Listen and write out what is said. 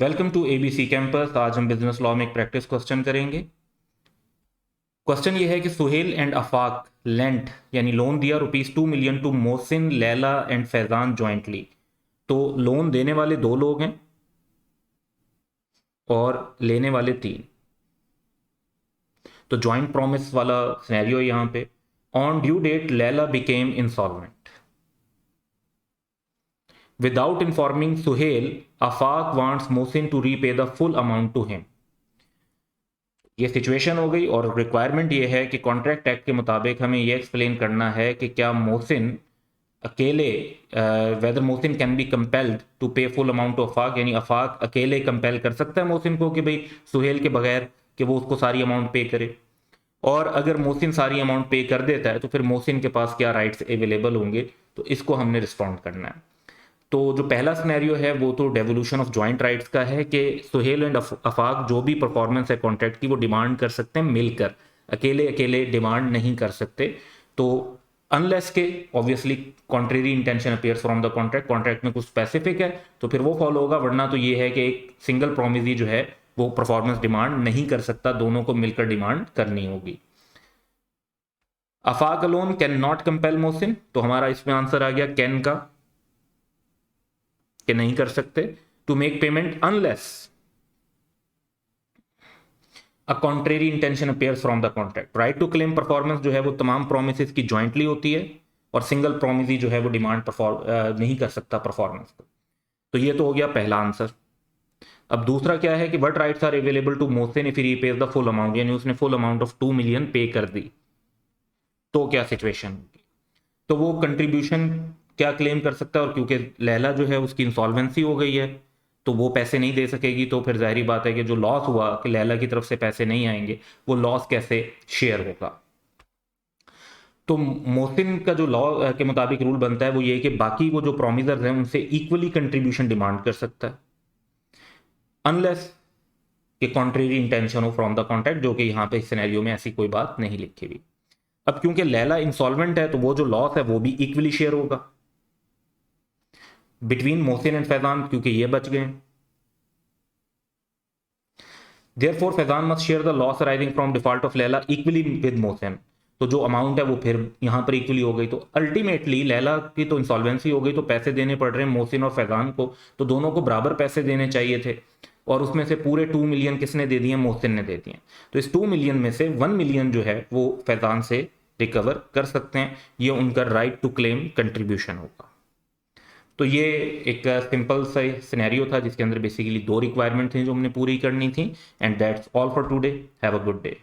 Welcome to ABC campus. आज हम business law में एक प्रैक्टिस क्वेश्चन करेंगे। क्वेश्चन ये है कि सुहेल एंड अफाक लेंट यानी लोन दिया ₹2 million to Mohsin, Laila and Faizan jointly. तो लोन देने वाले दो लोग हैं और लेने वाले तीन। तो जॉइंट प्रॉमिस वाला सिनेरियो यहाँ पे। On due date Laila became insolvent. Without informing Suhail, Afaq wants Mohsin to repay the full amount to him. ये सिचुएशन हो गई और रिक्वायरमेंट ये है कि कॉन्ट्रैक्ट एक्ट के मुताबिक हमें ये एक्सप्लेन करना है कि क्या मोहसिन अकेले, whether Mohsin can be compelled to pay full amount of Afaq, यानी अफाक अकेले कंपेल कर सकता है मोहसिन को कि भाई सुहेल के बगैर कि वो उसको सारी अमाउंट पे करे। और अगर मोहसिन सारी अमाउंट पे कर देता है तो फिर मोहसिन के पास क्या राइट्स अवेलेबल होंगे, तो इसको हमने रिस्पॉन्ड करना है। तो जो पहला सिनेरियो है वो तो डेवोल्यूशन ऑफ जॉइंट राइट्स का है कि सुहेल एंड अफाक जो भी परफॉर्मेंस है कॉन्ट्रैक्ट की वो डिमांड कर सकते हैं मिलकर, अकेले अकेले डिमांड नहीं कर सकते। तो अनलेस के obviously contrary intention appears from the contract, contract में कुछ स्पेसिफिक है तो फिर वो फॉलो होगा, वरना तो ये है कि एक सिंगल प्रोमिसी जो है वो परफॉर्मेंस डिमांड नहीं कर सकता, दोनों को मिलकर डिमांड करनी होगी। Afaq alone can not compel Mohsin, तो हमारा इसमें आंसर आ गया कैन का, कि नहीं कर सकते। To make payment unless a contrary intention appears from the contract. Right to claim performance जो है वो तमाम प्रोमिस की ज्वाइंटली होती है और सिंगल प्रोमिस जो है वो डिमांड नहीं कर सकता परफॉर्मेंस को। तो ये तो हो गया पहला आंसर। अब दूसरा क्या है कि what rights are available to Mohsin if he repays the full amount, यानी उसने फुल अमाउंट ऑफ 2 मिलियन पे कर दी, तो क्या सिचुएशन होगी। तो वो कंट्रीब्यूशन क्या क्लेम कर सकता है, और क्योंकि लैला जो है उसकी इंसॉल्वेंसी हो गई है तो वो पैसे नहीं दे सकेगी, तो फिर जाहिर बात है कि जो लॉस हुआ कि लैला की तरफ से पैसे नहीं आएंगे, वो लॉस कैसे शेयर होगा। तो मोहसिन का जो लॉ के मुताबिक रूल बनता है वो ये कि बाकी वो जो प्रोमिसर्स हैं उनसे इक्वली कंट्रीब्यूशन डिमांड कर सकता है, अनलेस कि कॉन्ट्रेरी इंटेंशन हो फ्रॉम द कॉन्ट्रैक्ट, जो कि यहाँ पे इस सिनेरियो में ऐसी कोई बात नहीं लिखी हुई। अब क्योंकि लैला इंसॉल्वेंट है तो वो जो लॉस है वो भी इक्वली शेयर होगा बिटवीन मोहसिन एंड फैजान, क्योंकि ये बच गए। Therefore Faizan must share the loss arising from default of Laila equally with Mohsin. तो जो अमाउंट है वो फिर यहां पर इक्वली हो गई, तो अल्टीमेटली लैला की तो इंसॉल्वेंसी हो गई तो पैसे देने पड़ रहे हैं मोहसिन और फैजान को, तो दोनों को बराबर पैसे देने चाहिए थे, और उसमें से पूरे 2 मिलियन किसने दे दिए, मोहसिन ने दे दिए। तो इस 2 मिलियन में से 1 मिलियन जो है वो फैजान से रिकवर कर सकते हैं, ये उनका राइट टू क्लेम कंट्रीब्यूशन होगा। तो ये एक सिंपल सा सिनेरियो था जिसके अंदर बेसिकली दो रिक्वायरमेंट थी जो हमने पूरी करनी थी। And that's all for today. Have a good day.